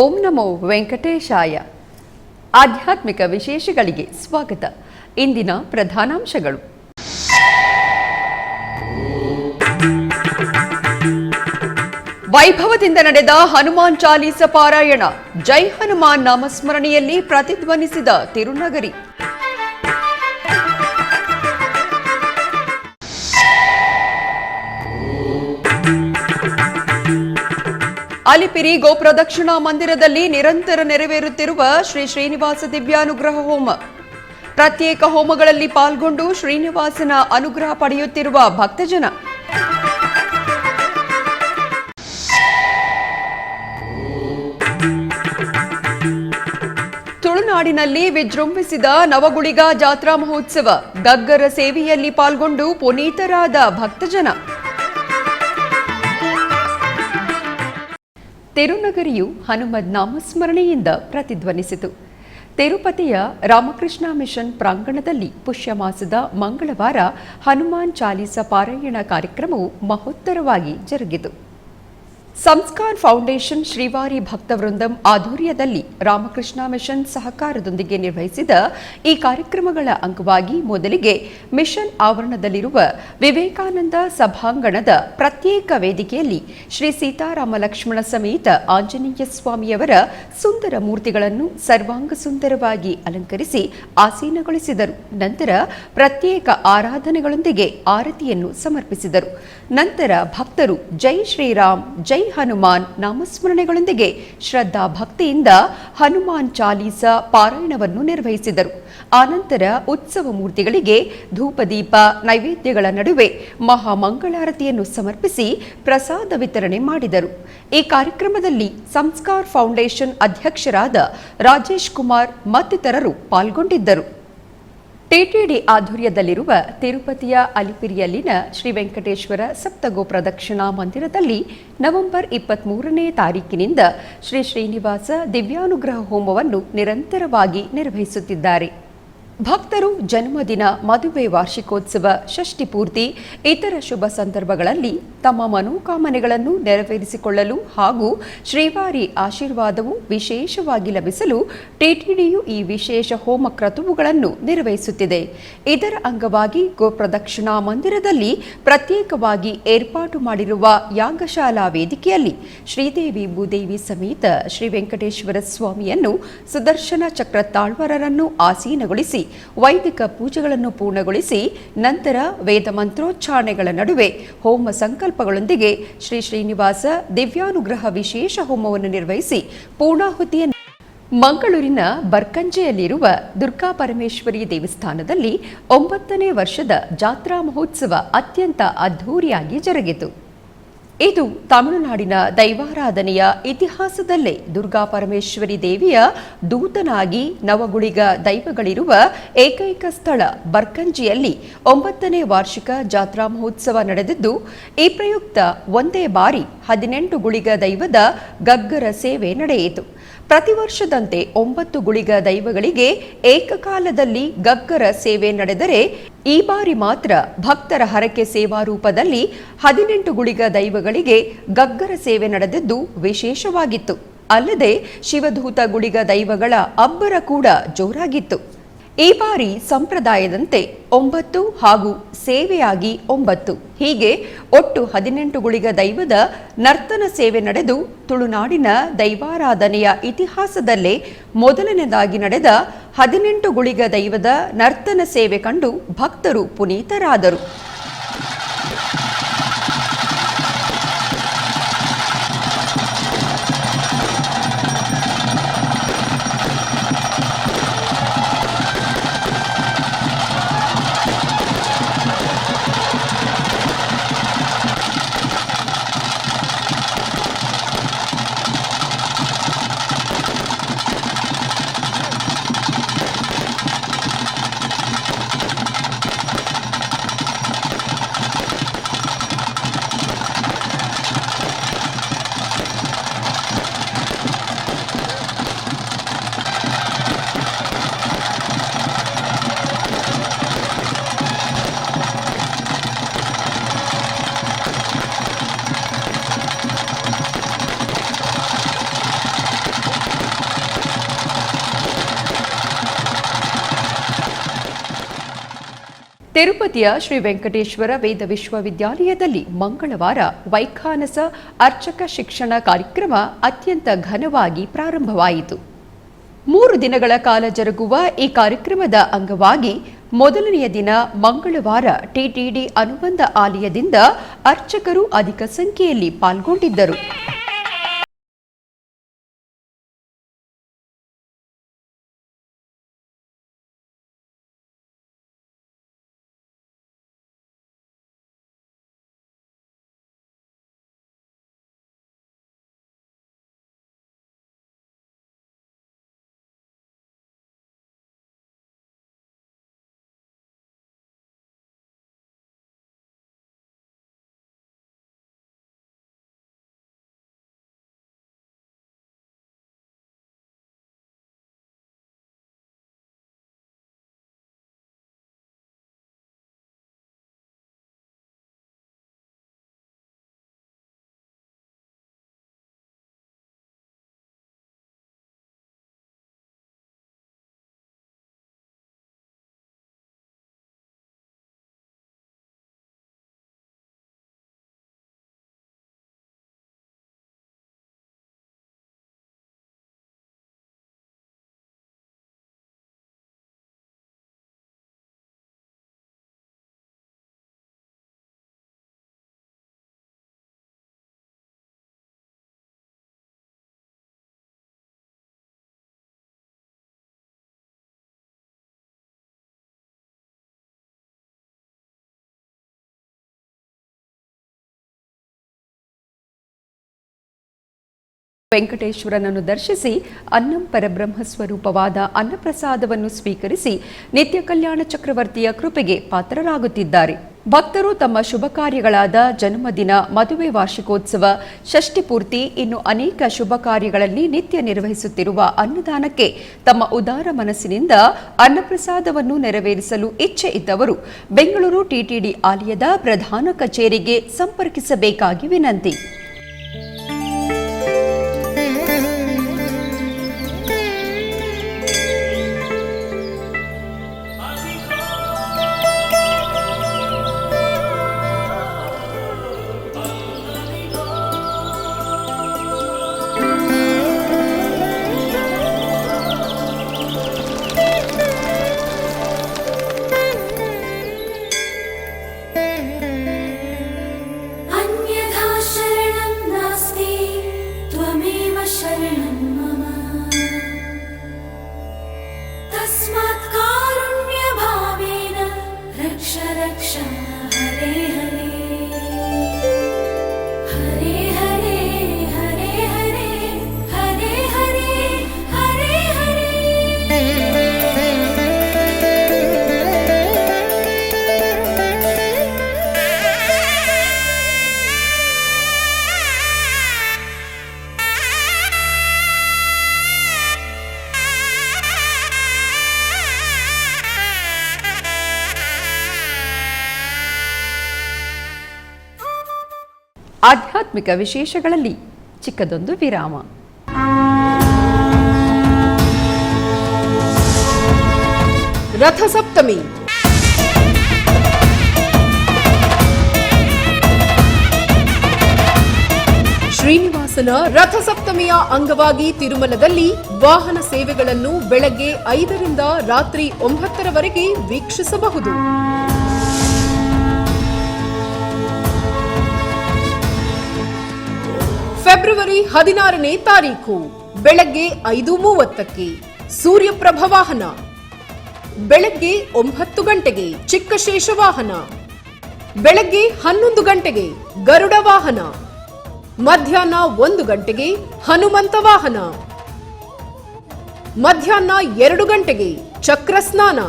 ಓಂ ನಮೋ ವೆಂಕಟೇಶಾಯ. ಆಧ್ಯಾತ್ಮಿಕ ವಿಶೇಷಗಳಿಗೆ ಸ್ವಾಗತ. ಇಂದಿನ ಪ್ರಧಾನಾಂಶಗಳು. ವೈಭವದಿಂದ ನಡೆದ ಹನುಮಾನ್ ಚಾಲೀಸ ಪಾರಾಯಣ. ಜೈ ಹನುಮಾನ್ ನಾಮಸ್ಮರಣೆಯಲ್ಲಿ ಪ್ರತಿಧ್ವನಿಸಿದ ತಿರುನಗರಿ. ಅಲಿಪಿರಿ ಗೋಪ್ರದಕ್ಷಿಣಾ ಮಂದಿರದಲ್ಲಿ ನಿರಂತರ ನೆರವೇರುತ್ತಿರುವ ಶ್ರೀ ಶ್ರೀನಿವಾಸ ದಿವ್ಯಾನುಗ್ರಹ ಹೋಮ. ಪ್ರತ್ಯೇಕ ಹೋಮಗಳಲ್ಲಿ ಪಾಲ್ಗೊಂಡು ಶ್ರೀನಿವಾಸನ ಅನುಗ್ರಹ ಪಡೆಯುತ್ತಿರುವ ಭಕ್ತಜನ. ತುಳುನಾಡಿನಲ್ಲಿ ವಿಜೃಂಭಿಸಿದ ನವಗುಳಿಗ ಜಾತ್ರಾ ಮಹೋತ್ಸವ. ಗಗ್ಗರ ಸೇವೆಯಲ್ಲಿ ಪಾಲ್ಗೊಂಡು ಪುನೀತರಾದ ಭಕ್ತಜನ. ತಿರುನಗರಿಯು ಹನುಮದ್ ನಾಮಸ್ಮರಣೆಯಿಂದ ಪ್ರತಿಧ್ವನಿಸಿತು. ತಿರುಪತಿಯ ರಾಮಕೃಷ್ಣ ಮಿಷನ್ ಪ್ರಾಂಗಣದಲ್ಲಿ ಪುಷ್ಯಮಾಸದ ಮಂಗಳವಾರ ಹನುಮಾನ್ ಚಾಲೀಸ ಪಾರಾಯಣ ಕಾರ್ಯಕ್ರಮವು ಮಹೋತ್ತರವಾಗಿ ಜರುಗಿತು. ಸಂಸ್ಕಾರ್ ಫೌಂಡೇಶನ್ ಶ್ರೀವಾರಿ ಭಕ್ತವೃಂದಂ ಆಧ್ವರ್ಯದಲ್ಲಿ ರಾಮಕೃಷ್ಣ ಮಿಷನ್ ಸಹಕಾರದೊಂದಿಗೆ ನಿರ್ವಹಿಸಿದ ಈ ಕಾರ್ಯಕ್ರಮಗಳ ಅಂಗವಾಗಿ ಮೊದಲಿಗೆ ಮಿಷನ್ ಆವರಣದಲ್ಲಿರುವ ವಿವೇಕಾನಂದ ಸಭಾಂಗಣದ ಪ್ರತ್ಯೇಕ ವೇದಿಕೆಯಲ್ಲಿ ಶ್ರೀ ಸೀತಾರಾಮ ಲಕ್ಷ್ಮಣ ಸಮೇತ ಆಂಜನೇಯ ಸ್ವಾಮಿಯವರ ಸುಂದರ ಮೂರ್ತಿಗಳನ್ನು ಸರ್ವಾಂಗ ಸುಂದರವಾಗಿ ಅಲಂಕರಿಸಿ ಆಸೀನಗೊಳಿಸಿದರು. ನಂತರ ಪ್ರತ್ಯೇಕ ಆರಾಧನೆಗಳೊಂದಿಗೆ ಆರತಿಯನ್ನು ಸಮರ್ಪಿಸಿದರು. ನಂತರ ಭಕ್ತರು ಜೈ ಶ್ರೀರಾಮ್ ಜೈ ಹನುಮಾನ್ ನಾಮಸ್ಮರಣೆಗಳೊಂದಿಗೆ ಶ್ರದ್ಧಾ ಭಕ್ತಿಯಿಂದ ಹನುಮಾನ್ ಚಾಲೀಸ ಪಾರಾಯಣವನ್ನು ನಿರ್ವಹಿಸಿದರು. ಆನಂತರ ಉತ್ಸವ ಮೂರ್ತಿಗಳಿಗೆ ಧೂಪದೀಪ ನೈವೇದ್ಯಗಳ ನಡುವೆ ಮಹಾಮಂಗಳಾರತಿಯನ್ನು ಸಮರ್ಪಿಸಿ ಪ್ರಸಾದ ವಿತರಣೆ ಮಾಡಿದರು. ಈ ಕಾರ್ಯಕ್ರಮದಲ್ಲಿ ಸಂಸ್ಕಾರ್ ಫೌಂಡೇಶನ್ ಅಧ್ಯಕ್ಷರಾದ ರಾಜೇಶ್ ಕುಮಾರ್ ಮತ್ತಿತರರು ಪಾಲ್ಗೊಂಡಿದ್ದರು. ಟಿಟಿಡಿ ಆಧ್ವರ್ಯದಲ್ಲಿರುವ ತಿರುಪತಿಯ ಅಲಿಪಿರಿಯಲ್ಲಿನ ಶ್ರೀ ವೆಂಕಟೇಶ್ವರ ಸಪ್ತಗೋ ಪ್ರದಕ್ಷಿಣಾ ಮಂದಿರದಲ್ಲಿ ನವೆಂಬರ್ 23ನೇ ತಾರೀಕಿನಿಂದ ಶ್ರೀ ಶ್ರೀನಿವಾಸ ದಿವ್ಯಾನುಗ್ರಹ ಹೋಮವನ್ನು ನಿರಂತರವಾಗಿ ನಿರ್ವಹಿಸುತ್ತಿದ್ದಾರೆ. ಭಕ್ತರು ಜನ್ಮದಿನ, ಮದುವೆ, ವಾರ್ಷಿಕೋತ್ಸವ, ಷಷ್ಠಿ ಪೂರ್ತಿ, ಇತರ ಶುಭ ಸಂದರ್ಭಗಳಲ್ಲಿ ತಮ್ಮ ಮನೋಕಾಮನೆಗಳನ್ನು ನೆರವೇರಿಸಿಕೊಳ್ಳಲು ಹಾಗೂ ಶ್ರೀವಾರಿ ಆಶೀರ್ವಾದವು ವಿಶೇಷವಾಗಿ ಲಭಿಸಲು ಟಿಟಿಡಿಯು ಈ ವಿಶೇಷ ಹೋಮ ಕ್ರತುವುಗಳನ್ನು ನಿರ್ವಹಿಸುತ್ತಿದೆ. ಇದರ ಅಂಗವಾಗಿ ಗೋಪ್ರದಕ್ಷಿಣಾ ಮಂದಿರದಲ್ಲಿ ಪ್ರತ್ಯೇಕವಾಗಿ ಏರ್ಪಾಟು ಮಾಡಿರುವ ಯಾಗಶಾಲಾ ವೇದಿಕೆಯಲ್ಲಿ ಶ್ರೀದೇವಿ ಭೂದೇವಿ ಸಮೇತ ಶ್ರೀ ವೆಂಕಟೇಶ್ವರ ಸ್ವಾಮಿಯನ್ನು ಸುದರ್ಶನ ಚಕ್ರ ತಾಳ್ವರರನ್ನು ಆಸೀನಗೊಳಿಸಿ ವೈದಿಕ ಪೂಜೆಗಳನ್ನು ಪೂರ್ಣಗೊಳಿಸಿ ನಂತರ ವೇದ ಮಂತ್ರೋಚ್ಚಾರಣೆಗಳ ನಡುವೆ ಹೋಮ ಸಂಕಲ್ಪಗಳೊಂದಿಗೆ ಶ್ರೀ ಶ್ರೀನಿವಾಸ ದಿವ್ಯಾನುಗ್ರಹ ವಿಶೇಷ ಹೋಮವನ್ನು ನಿರ್ವಹಿಸಿ ಪೂರ್ಣಾಹುತಿಯನ್ನು ಮಂಗಳೂರಿನ ಬರ್ಕಂಜೆಯಲ್ಲಿರುವ ದುರ್ಗಾ ಪರಮೇಶ್ವರಿ ದೇವಸ್ಥಾನದಲ್ಲಿ 9ನೇ ವರ್ಷದ ಜಾತ್ರಾ ಮಹೋತ್ಸವ ಅತ್ಯಂತ ಅದ್ಧೂರಿಯಾಗಿ ಜರುಗಿತು. ಇದು ತಮಿಳುನಾಡಿನ ದೈವಾರಾಧನೆಯ ಇತಿಹಾಸದಲ್ಲೇ ದುರ್ಗಾ ಪರಮೇಶ್ವರಿ ದೇವಿಯ ದೂತನಾಗಿ ನವಗುಳಿಗ ದೈವಗಳಿರುವ ಏಕೈಕ ಸ್ಥಳ ಬರ್ಕಂಜಿಯಲ್ಲಿ 9ನೇ ವಾರ್ಷಿಕ ಜಾತ್ರಾ ಮಹೋತ್ಸವ ನಡೆದಿದ್ದು, ಈ ಪ್ರಯುಕ್ತ ಒಂದೇ ಬಾರಿ 18 ಗುಳಿಗ ದೈವದ ಗಗ್ಗರ ಸೇವೆ ನಡೆಯಿತು. ಪ್ರತಿ ವರ್ಷದಂತೆ 9 ಗುಳಿಗ ದೈವಗಳಿಗೆ ಏಕಕಾಲದಲ್ಲಿ ಗಗ್ಗರ ಸೇವೆ ನಡೆದರೆ, ಈ ಬಾರಿ ಮಾತ್ರ ಭಕ್ತರ ಹರಕೆ ಸೇವಾ ರೂಪದಲ್ಲಿ 18 ಗುಳಿಗ ದೈವಗಳಿಗೆ ಗಗ್ಗರ ಸೇವೆ ನಡೆದಿದ್ದು ವಿಶೇಷವಾಗಿತ್ತು. ಅಲ್ಲದೆ ಶಿವಧೂತ ಗುಳಿಗ ದೈವಗಳ ಅಬ್ಬರ ಕೂಡ ಜೋರಾಗಿತ್ತು. ಈ ಬಾರಿ ಸಂಪ್ರದಾಯದಂತೆ 9 ಹಾಗೂ ಸೇವೆಯಾಗಿ 9 ಹೀಗೆ ಒಟ್ಟು 18 ಗುಳಿಗ ದೈವದ ನರ್ತನ ಸೇವೆ ನಡೆದು ತುಳುನಾಡಿನ ದೈವಾರಾಧನೆಯ ಇತಿಹಾಸದಲ್ಲೇ ಮೊದಲನೇದಾಗಿ ನಡೆದ 18 ಗುಳಿಗ ದೈವದ ನರ್ತನ ಸೇವೆ ಕಂಡು ಭಕ್ತರು ಪುನೀತರಾದರು. ತಿರುಪತಿಯ ಶ್ರೀ ವೆಂಕಟೇಶ್ವರ ವೇದ ವಿಶ್ವವಿದ್ಯಾಲಯದಲ್ಲಿ ಮಂಗಳವಾರ ವೈಖಾನಸ ಅರ್ಚಕ ಶಿಕ್ಷಣ ಕಾರ್ಯಕ್ರಮ ಅತ್ಯಂತ ಘನವಾಗಿ ಪ್ರಾರಂಭವಾಯಿತು. 3 ದಿನಗಳ ಕಾಲ ಜರುಗುವ ಈ ಕಾರ್ಯಕ್ರಮದ ಅಂಗವಾಗಿ ಮೊದಲನೆಯ ದಿನ ಮಂಗಳವಾರ ಟಿಟಿಡಿ ಅನುಬಂಧ ಆಲಯದಿಂದ ಅರ್ಚಕರು ಅಧಿಕ ಸಂಖ್ಯೆಯಲ್ಲಿ ಪಾಲ್ಗೊಂಡಿದ್ದರು. ವೆಂಕಟೇಶ್ವರನನ್ನು ದರ್ಶಿಸಿ ಅನ್ನಂ ಪರಬ್ರಹ್ಮ ಸ್ವರೂಪವಾದ ಅನ್ನಪ್ರಸಾದವನ್ನು ಸ್ವೀಕರಿಸಿ ನಿತ್ಯ ಕಲ್ಯಾಣ ಚಕ್ರವರ್ತಿಯ ಕೃಪೆಗೆ ಪಾತ್ರರಾಗುತ್ತಿದ್ದಾರೆ. ಭಕ್ತರು ತಮ್ಮ ಶುಭ ಕಾರ್ಯಗಳಾದ ಜನ್ಮದಿನ, ಮದುವೆ ವಾರ್ಷಿಕೋತ್ಸವ, ಷಷ್ಠಿ ಪೂರ್ತಿ, ಇನ್ನು ಅನೇಕ ಶುಭ ಕಾರ್ಯಗಳಲ್ಲಿ ನಿತ್ಯ ನಿರ್ವಹಿಸುತ್ತಿರುವ ಅನ್ನದಾನಕ್ಕೆ ತಮ್ಮ ಉದಾರ ಮನಸ್ಸಿನಿಂದ ಅನ್ನಪ್ರಸಾದವನ್ನು ನೆರವೇರಿಸಲು ಇಚ್ಛೆ ಇದ್ದವರು ಬೆಂಗಳೂರು ಟಿಟಿಡಿ ಆಲಯದ ಪ್ರಧಾನ ಕಚೇರಿಗೆ ಸಂಪರ್ಕಿಸಬೇಕಾಗಿ ವಿನಂತಿ. ಆಧ್ಯಾತ್ಮಿಕ ವಿಶೇಷಗಳಲ್ಲಿ ಚಿಕ್ಕದೊಂದು ವಿರಾಮ. ರಥಸಪ್ತಮಿ ಶ್ರೀನಿವಾಸನ ರಥಸಪ್ತಮಿಯ ಅಂಗವಾಗಿ ತಿರುಮಲದಲ್ಲಿ ವಾಹನ ಸೇವೆಗಳನ್ನು ಬೆಳಗ್ಗೆ 5ರಿಂದ ರಾತ್ರಿ 9ರವರೆಗೆ ವೀಕ್ಷಿಸಬಹುದು. ಫೆಬ್ರವರಿ 16ನೇ ತಾರೀಖು ಬೆಳಗ್ಗೆ 5:30ಕ್ಕೆ ಸೂರ್ಯಪ್ರಭ ವಾಹನ, ಬೆಳಗ್ಗೆ 9 ಗಂಟೆಗೆ ಚಿಕ್ಕ ಶೇಷ ವಾಹನ, ಬೆಳಗ್ಗೆ 11 ಗಂಟೆಗೆ ಗರುಡ ವಾಹನ, ಮಧ್ಯಾಹ್ನ 1 ಗಂಟೆಗೆ ಹನುಮಂತ ವಾಹನ, ಮಧ್ಯಾಹ್ನ 2 ಗಂಟೆಗೆ ಚಕ್ರ ಸ್ನಾನ,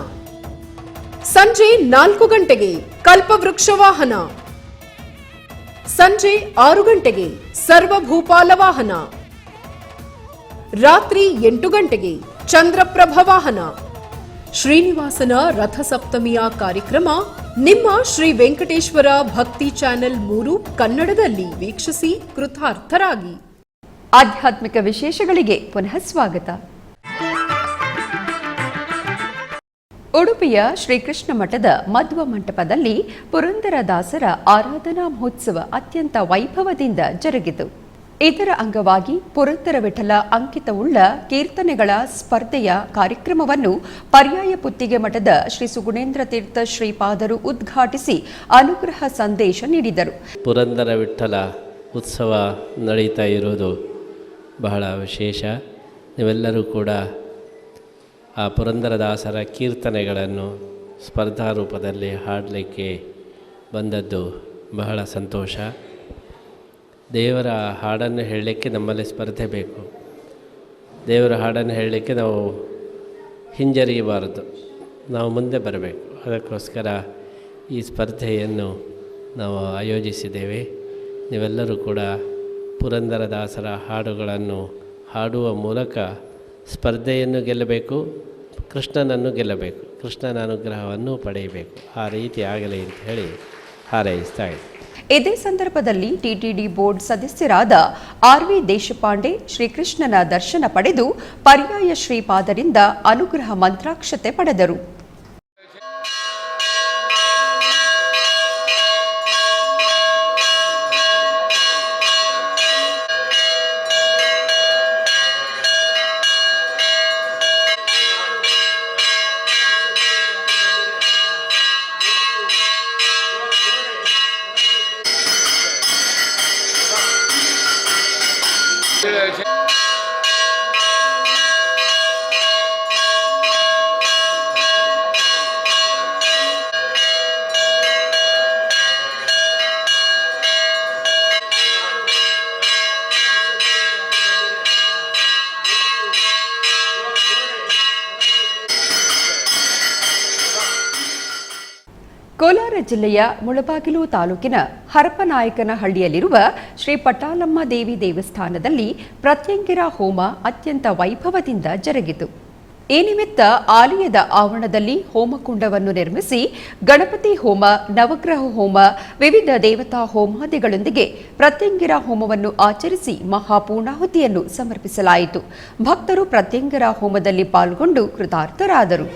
ಸಂಜೆ 4 ಗಂಟೆಗೆ ಕಲ್ಪವೃಕ್ಷ ವಾಹನ, ಸಂಜೆ 6 ಗಂಟೆಗೆ ಸರ್ವಭೂಪಾಲ ವಾಹನ, ರಾತ್ರಿ 8 ಗಂಟೆಗೆ ಚಂದ್ರಪ್ರಭ ವಾಹನ. ಶ್ರೀನಿವಾಸನ ರಥಸಪ್ತಮಿಯ ಕಾರ್ಯಕ್ರಮ ನಿಮ್ಮ ಶ್ರೀ ವೆಂಕಟೇಶ್ವರ ಭಕ್ತಿ ಚಾನೆಲ್ 3 ಕನ್ನಡದಲ್ಲಿ ವೀಕ್ಷಿಸಿ ಕೃತಾರ್ಥರಾಗಿ. ಆಧ್ಯಾತ್ಮಿಕ ವಿಶೇಷಗಳಿಗೆ ಪುನಃ ಸ್ವಾಗತ. ಉಡುಪಿಯ ಶ್ರೀಕೃಷ್ಣ ಮಠದ ಮಧ್ವ ಮಂಟಪದಲ್ಲಿ ಪುರಂದರದಾಸರ ಆರಾಧನಾ ಮಹೋತ್ಸವ ಅತ್ಯಂತ ವೈಭವದಿಂದ ಜರುಗಿತು. ಇದರ ಅಂಗವಾಗಿ ಪುರಂದರ ವಿಠಲ ಅಂಕಿತವುಳ್ಳ ಕೀರ್ತನೆಗಳ ಸ್ಪರ್ಧೆಯ ಕಾರ್ಯಕ್ರಮವನ್ನು ಪರ್ಯಾಯ ಪುತ್ತಿಗೆ ಮಠದ ಶ್ರೀ ಸುಗುಣೇಂದ್ರ ತೀರ್ಥ ಶ್ರೀಪಾದರು ಉದ್ಘಾಟಿಸಿ ಅನುಗ್ರಹ ಸಂದೇಶ ನೀಡಿದರು. ಪುರಂದರ ವಿಠಲ ಉತ್ಸವ ನಡೀತಾ ಇರೋದು ಬಹಳ ವಿಶೇಷ. ನೀವೆಲ್ಲರೂ ಕೂಡ ಆ ಪುರಂದರದಾಸರ ಕೀರ್ತನೆಗಳನ್ನು ಸ್ಪರ್ಧಾ ರೂಪದಲ್ಲಿ ಹಾಡಲಿಕ್ಕೆ ಬಂದದ್ದು ಬಹಳ ಸಂತೋಷ. ದೇವರ ಹಾಡನ್ನು ಹೇಳಲಿಕ್ಕೆ ನಮ್ಮಲ್ಲಿ ಸ್ಪರ್ಧೆ ಬೇಕು. ದೇವರ ಹಾಡನ್ನು ಹೇಳಲಿಕ್ಕೆ ನಾವು ಹಿಂಜರಿಯಬಾರದು, ನಾವು ಮುಂದೆ ಬರಬೇಕು. ಅದಕ್ಕೋಸ್ಕರ ಈ ಸ್ಪರ್ಧೆಯನ್ನು ನಾವು ಆಯೋಜಿಸಿದ್ದೇವೆ. ನೀವೆಲ್ಲರೂ ಕೂಡ ಪುರಂದರದಾಸರ ಹಾಡುಗಳನ್ನು ಹಾಡುವ ಮೂಲಕ ಸ್ಪರ್ಧೆಯನ್ನು ಗೆಲ್ಲಬೇಕು, ಕೃಷ್ಣನನ್ನು ಗೆಲ್ಲಬೇಕು, ಕೃಷ್ಣನ ಅನುಗ್ರಹವನ್ನು ಪಡೆಯಬೇಕು. ಆ ರೀತಿ ಆಗಲಿ ಅಂತ ಹೇಳಿ ಹಾರೈಸ್ತಾ ಇದ್ದೆ. ಇದೇ ಸಂದರ್ಭದಲ್ಲಿ ಟಿಟಿಡಿ ಬೋರ್ಡ್ ಸದಸ್ಯರಾದ ಆರ್.ವಿ. ದೇಶಪಾಂಡೆ ಶ್ರೀಕೃಷ್ಣನ ದರ್ಶನ ಪಡೆದು ಪರ್ಯಾಯ ಶ್ರೀಪಾದರಿಂದ ಅನುಗ್ರಹ ಮಂತ್ರಾಕ್ಷತೆ ಪಡೆದರು. ಕೋಲಾರ ಜಿಲ್ಲೆಯ ಮುಳಬಾಗಿಲು ತಾಲೂಕಿನ ಹರಪನಾಯಕನಹಳ್ಳಿಯಲ್ಲಿರುವ ಶ್ರೀ ಪಟಾಲಮ್ಮ ದೇವಿ ದೇವಸ್ಥಾನದಲ್ಲಿ ಪ್ರತ್ಯಂಗಿರ ಹೋಮ ಅತ್ಯಂತ ವೈಭವದಿಂದ ಜರುಗಿತು. ಈ ನಿಮಿತ್ತ ಆಲಯದ ಆವರಣದಲ್ಲಿ ಹೋಮಕುಂಡವನ್ನು ನಿರ್ಮಿಸಿ ಗಣಪತಿ ಹೋಮ, ನವಗ್ರಹ ಹೋಮ, ವಿವಿಧ ದೇವತಾ ಹೋಮಾದಿಗಳೊಂದಿಗೆ ಪ್ರತ್ಯಂಗಿರ ಹೋಮವನ್ನು ಆಚರಿಸಿ ಮಹಾಪೂರ್ಣಾಹುತಿಯನ್ನು ಸಮರ್ಪಿಸಲಾಯಿತು. ಭಕ್ತರು ಪ್ರತ್ಯಂಗಿರ ಹೋಮದಲ್ಲಿ ಪಾಲ್ಗೊಂಡು ಕೃತಾರ್ಥರಾದರು.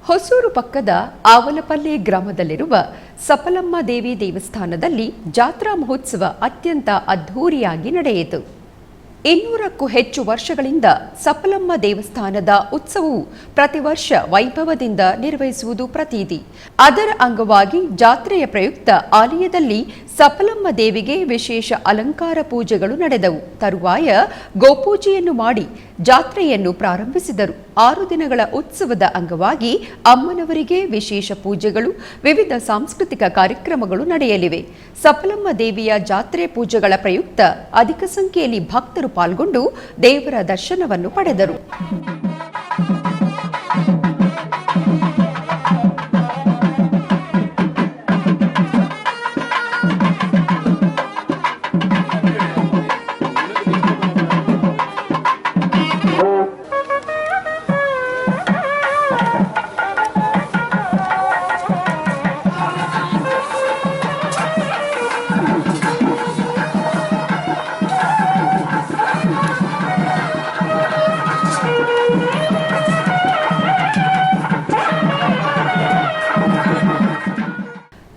ಹೊಸೂರು ಪಕ್ಕದ ಆವಲಪಲ್ಲಿ ಗ್ರಾಮದಲ್ಲಿರುವ ಸಫಲಮ್ಮ ದೇವಿ ದೇವಸ್ಥಾನದಲ್ಲಿ ಜಾತ್ರಾ ಮಹೋತ್ಸವ ಅತ್ಯಂತ ಅದ್ಧೂರಿಯಾಗಿ ನಡೆಯಿತು. 200ಕ್ಕೂ ಹೆಚ್ಚು ವರ್ಷಗಳಿಂದ ಸಫಲಮ್ಮ ದೇವಸ್ಥಾನದ ಉತ್ಸವವು ಪ್ರತಿ ವರ್ಷ ವೈಭವದಿಂದ ನಿರ್ವಹಿಸುವುದು ಪ್ರತೀತಿ. ಅದರ ಅಂಗವಾಗಿ ಜಾತ್ರೆಯ ಪ್ರಯುಕ್ತ ಆಲಯದಲ್ಲಿ ಸಫಲಮ್ಮ ದೇವಿಗೆ ವಿಶೇಷ ಅಲಂಕಾರ ಪೂಜೆಗಳು ನಡೆದವು. ತರುವಾಯ ಗೋಪೂಜೆಯನ್ನು ಮಾಡಿ ಜಾತ್ರೆಯನ್ನು ಪ್ರಾರಂಭಿಸಿದರು. 6 ದಿನಗಳ ಉತ್ಸವದ ಅಂಗವಾಗಿ ಅಮ್ಮನವರಿಗೆ ವಿಶೇಷ ಪೂಜೆಗಳು, ವಿವಿಧ ಸಾಂಸ್ಕೃತಿಕ ಕಾರ್ಯಕ್ರಮಗಳು ನಡೆಯಲಿವೆ. ಸಫಲಮ್ಮ ದೇವಿಯ ಜಾತ್ರೆ ಪೂಜೆಗಳ ಪ್ರಯುಕ್ತ ಅಧಿಕ ಸಂಖ್ಯೆಯಲ್ಲಿ ಭಕ್ತರು ಪಾಲ್ಗೊಂಡು ದೇವರ ದರ್ಶನವನ್ನು ಪಡೆದರು.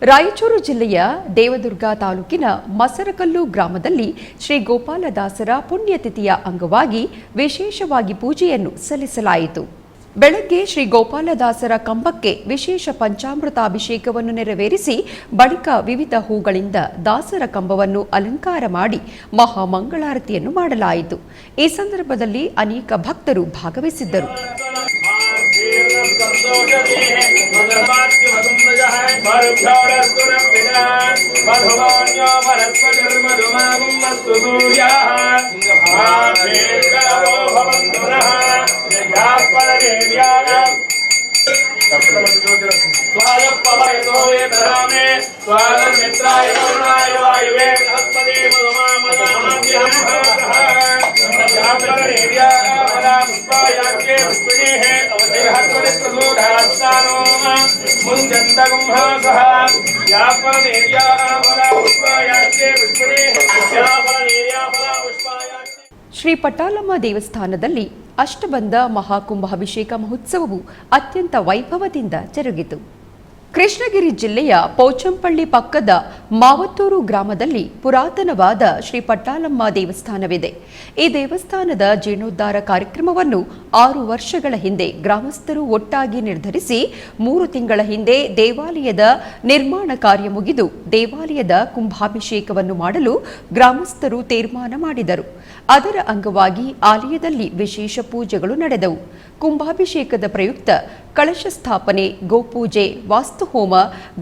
ರಾಯಚೂರು ಜಿಲ್ಲೆಯ ದೇವದುರ್ಗ ತಾಲೂಕಿನ ಮಸರಕಲ್ಲು ಗ್ರಾಮದಲ್ಲಿ ಶ್ರೀ ಗೋಪಾಲದಾಸರ ಪುಣ್ಯತಿಥಿಯ ಅಂಗವಾಗಿ ವಿಶೇಷವಾಗಿ ಪೂಜೆಯನ್ನು ಸಲ್ಲಿಸಲಾಯಿತು. ಬೆಳಗ್ಗೆ ಶ್ರೀ ಗೋಪಾಲದಾಸರ ಕಂಬಕ್ಕೆ ವಿಶೇಷ ಪಂಚಾಮೃತಾಭಿಷೇಕವನ್ನು ನೆರವೇರಿಸಿ ಬಳಿಕ ವಿವಿಧ ಹೂಗಳಿಂದ ದಾಸರ ಕಂಬವನ್ನು ಅಲಂಕಾರ ಮಾಡಿ ಮಹಾಮಂಗಳಾರತಿಯನ್ನು ಮಾಡಲಾಯಿತು. ಈ ಸಂದರ್ಭದಲ್ಲಿ ಅನೇಕ ಭಕ್ತರು ಭಾಗವಹಿಸಿದ್ದರು. ಶ್ರೀ ಪಟ್ಟಾಲಮ್ಮ ದೇವಸ್ಥಾನದಲ್ಲಿ ಅಷ್ಟಬಂಧ ಮಹಾಕುಂಭಾಭಿಷೇಕ ಮಹೋತ್ಸವವು ಅತ್ಯಂತ ವೈಭವದಿಂದ ಜರುಗಿತು. ಕೃಷ್ಣಗಿರಿ ಜಿಲ್ಲೆಯ ಪೋಚಂಪಳ್ಳಿ ಪಕ್ಕದ ಮಾವತ್ತೂರು ಗ್ರಾಮದಲ್ಲಿ ಪುರಾತನವಾದ ಶ್ರೀ ಪಟ್ಟಾಲಮ್ಮ ದೇವಸ್ಥಾನವಿದೆ. ಈ ದೇವಸ್ಥಾನದ ಜೀರ್ಣೋದ್ಧಾರ ಕಾರ್ಯಕ್ರಮವನ್ನು 6 ವರ್ಷಗಳ ಹಿಂದೆ ಗ್ರಾಮಸ್ಥರು ಒಟ್ಟಾಗಿ ನಿರ್ಧರಿಸಿ 3 ತಿಂಗಳ ಹಿಂದೆ ದೇವಾಲಯದ ನಿರ್ಮಾಣ ಕಾರ್ಯ ಮುಗಿದು ದೇವಾಲಯದ ಕುಂಭಾಭಿಷೇಕವನ್ನು ಮಾಡಲು ಗ್ರಾಮಸ್ಥರು ತೀರ್ಮಾನ ಮಾಡಿದರು. ಅದರ ಅಂಗವಾಗಿ ಆಲಯದಲ್ಲಿ ವಿಶೇಷ ಪೂಜೆಗಳು ನಡೆದವು. ಕುಂಭಾಭಿಷೇಕದ ಪ್ರಯುಕ್ತ ಕಳಶ ಸ್ಥಾಪನೆ, ಗೋಪೂಜೆ, ವಾಸ್ತುಹೋಮ,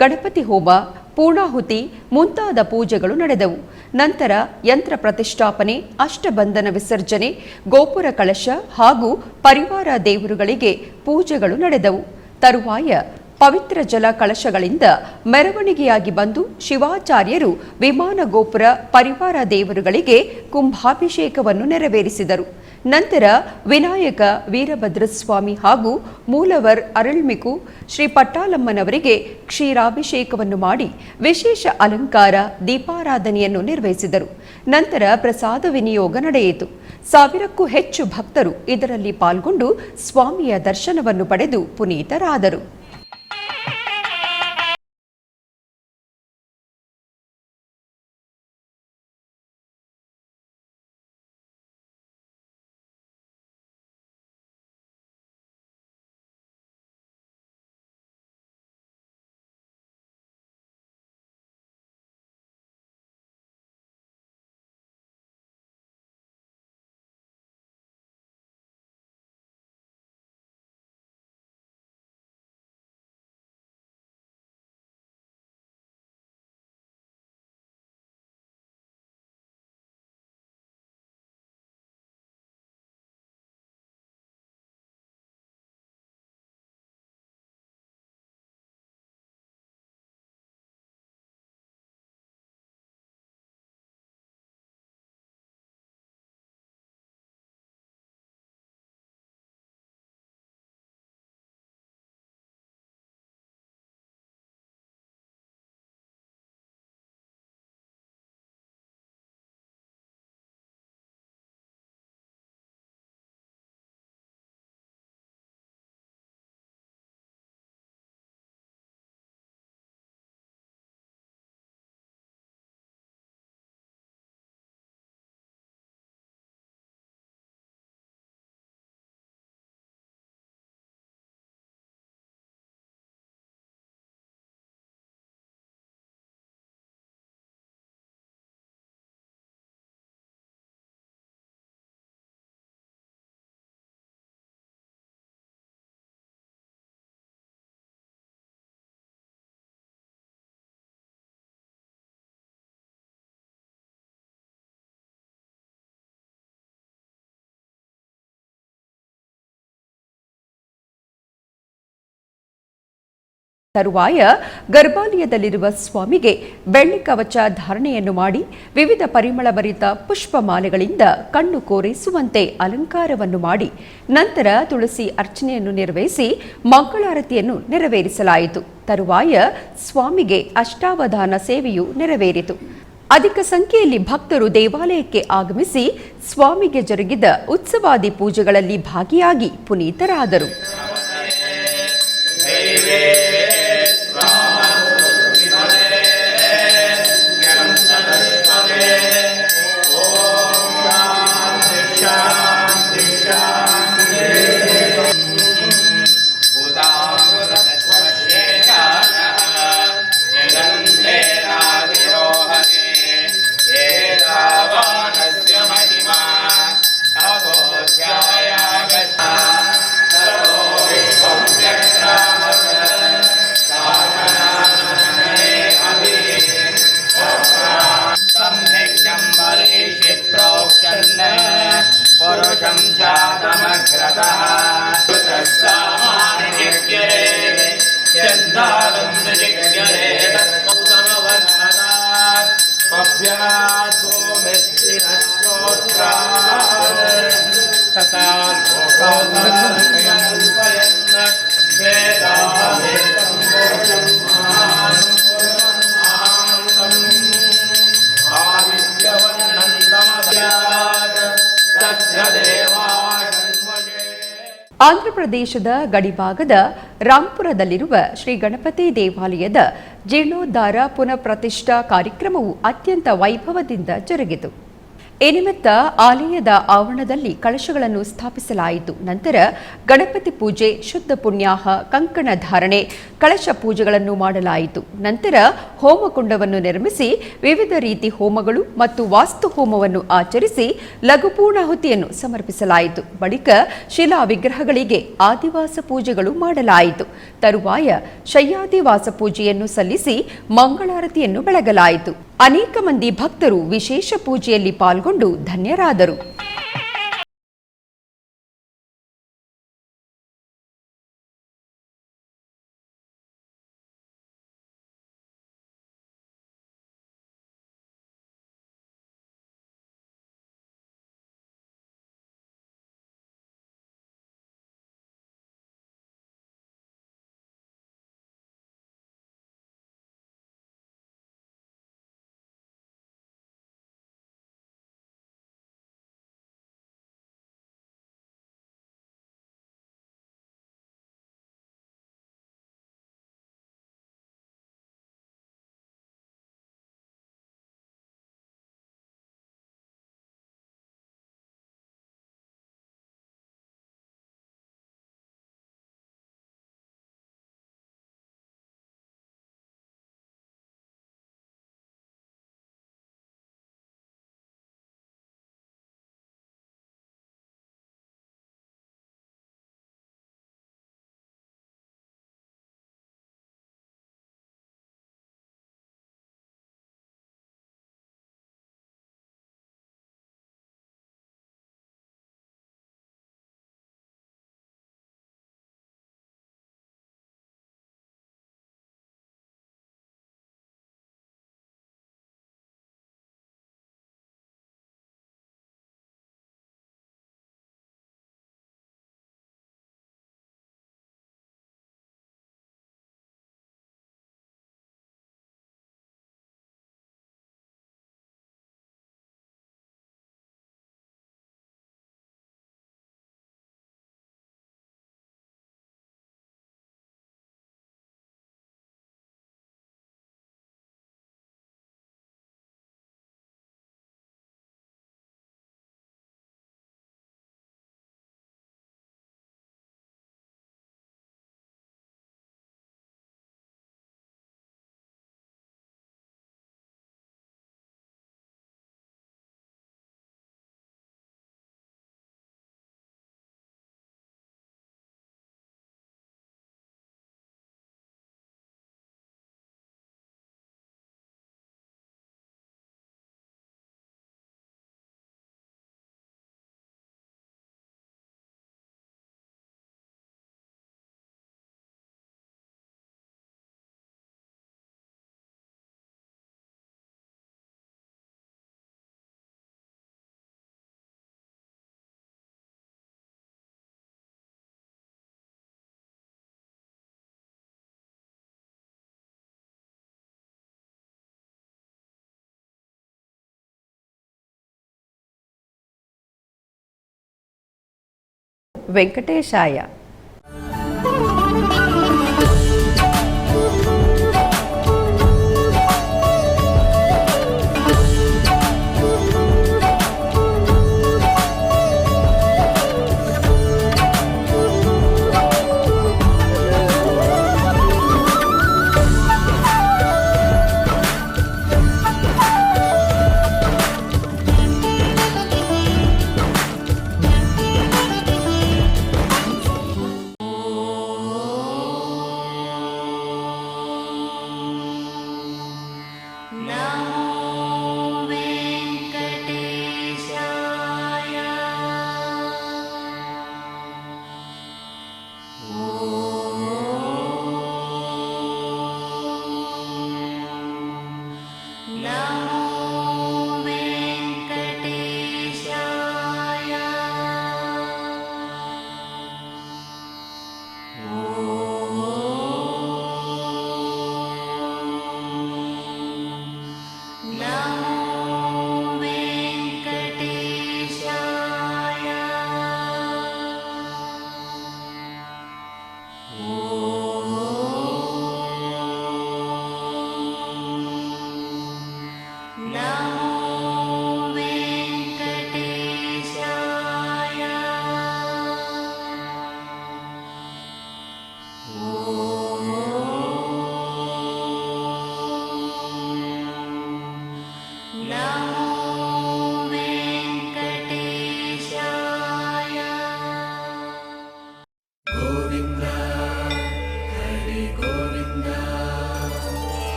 ಗಣಪತಿ ಹೋಮ, ಪೂರ್ಣಾಹುತಿ ಮುಂತಾದ ಪೂಜೆಗಳು ನಡೆದವು. ನಂತರ ಯಂತ್ರ ಪ್ರತಿಷ್ಠಾಪನೆ, ಅಷ್ಟಬಂಧನ ವಿಸರ್ಜನೆ, ಗೋಪುರ ಕಳಶ ಹಾಗೂ ಪರಿವಾರ ದೇವರುಗಳಿಗೆ ಪೂಜೆಗಳು ನಡೆದವು. ತರುವಾಯ ಪವಿತ್ರ ಜಲ ಕಳಶಗಳಿಂದ ಮೆರವಣಿಗೆಯಾಗಿ ಬಂದು ಶಿವಾಚಾರ್ಯರು ವಿಮಾನ ಗೋಪುರ ಪರಿವಾರ ದೇವರುಗಳಿಗೆ ಕುಂಭಾಭಿಷೇಕವನ್ನು ನೆರವೇರಿಸಿದರು. ನಂತರ ವಿನಾಯಕ ವೀರಭದ್ರಸ್ವಾಮಿ ಹಾಗೂ ಮೂಲವರ್ ಅರಳ್ಮಿಕು ಶ್ರೀ ಪಟ್ಟಾಲಮ್ಮನವರಿಗೆ ಕ್ಷೀರಾಭಿಷೇಕವನ್ನು ಮಾಡಿ ವಿಶೇಷ ಅಲಂಕಾರ, ದೀಪಾರಾಧನೆಯನ್ನು ನಿರ್ವಹಿಸಿದರು. ನಂತರ ಪ್ರಸಾದ ವಿನಿಯೋಗ ನಡೆಯಿತು. 1000ಕ್ಕೂ ಹೆಚ್ಚು ಭಕ್ತರು ಇದರಲ್ಲಿ ಪಾಲ್ಗೊಂಡು ಸ್ವಾಮಿಯ ದರ್ಶನವನ್ನು ಪಡೆದು ಪುನೀತರಾದರು. ತರುವಾಯ ಗರ್ಭಾಲಯದಲ್ಲಿರುವ ಸ್ವಾಮಿಗೆ ಬೆಳ್ಳಿ ಕವಚ ಧಾರಣೆಯನ್ನು ಮಾಡಿ ವಿವಿಧ ಪರಿಮಳಭರಿತ ಪುಷ್ಪಮಾಲೆಗಳಿಂದ ಕಣ್ಣು ಕೋರೈಸುವಂತೆ ಅಲಂಕಾರವನ್ನು ಮಾಡಿ ನಂತರ ತುಳಸಿ ಅರ್ಚನೆಯನ್ನು ನೆರವೇರಿಸಿ ಮಂಗಳಾರತಿಯನ್ನು ನೆರವೇರಿಸಲಾಯಿತು. ತರುವಾಯ ಸ್ವಾಮಿಗೆ ಅಷ್ಟಾವಧಾನ ಸೇವೆಯು ನೆರವೇರಿತು. ಅಧಿಕ ಸಂಖ್ಯೆಯಲ್ಲಿ ಭಕ್ತರು ದೇವಾಲಯಕ್ಕೆ ಆಗಮಿಸಿ ಸ್ವಾಮಿಗೆ ಜರುಗಿದ ಉತ್ಸವಾದಿ ಪೂಜೆಗಳಲ್ಲಿ ಭಾಗಿಯಾಗಿ ಪುನೀತರಾದರು. पुरुषं जातमग्रतः सामान्यज्ञरे चन्दालं जिज्ञरे तत्समवर्धनात् पभ्यातो मिस्तिरस्तोत्रात् तथा लोकान् वेदावेदं पुरुषं ಆಂಧ್ರಪ್ರದೇಶದ ಗಡಿಭಾಗದ ರಾಂಪುರದಲ್ಲಿರುವ ಶ್ರೀ ಗಣಪತಿ ದೇವಾಲಯದ ಜೀರ್ಣೋದ್ಧಾರ ಪುನಃಪ್ರತಿಷ್ಠಾ ಕಾರ್ಯಕ್ರಮವು ಅತ್ಯಂತ ವೈಭವದಿಂದ ಜರುಗಿತು. ಈ ನಿಮಿತ್ತ ಆಲಯದ ಆವರಣದಲ್ಲಿ ಕಳಶಗಳನ್ನು ಸ್ಥಾಪಿಸಲಾಯಿತು. ನಂತರ ಗಣಪತಿ ಪೂಜೆ, ಶುದ್ಧ ಪುಣ್ಯಾಹ, ಕಂಕಣ ಧಾರಣೆ, ಕಳಶ ಪೂಜೆಗಳನ್ನು ಮಾಡಲಾಯಿತು. ನಂತರ ಹೋಮಕುಂಡವನ್ನು ನಿರ್ಮಿಸಿ ವಿವಿಧ ರೀತಿ ಹೋಮಗಳು ಮತ್ತು ವಾಸ್ತು ಹೋಮವನ್ನು ಆಚರಿಸಿ ಲಘುಪೂರ್ಣಾಹುತಿಯನ್ನು ಸಮರ್ಪಿಸಲಾಯಿತು. ಬಳಿಕ ಶಿಲಾ ವಿಗ್ರಹಗಳಿಗೆ ಆದಿವಾಸ ಪೂಜೆಗಳು ಮಾಡಲಾಯಿತು. ತರುವಾಯ ಶಯ್ಯಾದಿವಾಸ ಪೂಜೆಯನ್ನು ಸಲ್ಲಿಸಿ ಮಂಗಳಾರತಿಯನ್ನು ಬೆಳಗಲಾಯಿತು. ಅನೇಕ ಮಂದಿ ಭಕ್ತರು ವಿಶೇಷ ಪೂಜೆಯಲ್ಲಿ ಪಾಲ್ಗೊಂಡು ಧನ್ಯರಾದರು. ವೆಂಕಟೇಶಾಯ. ಗೋವಿಂದ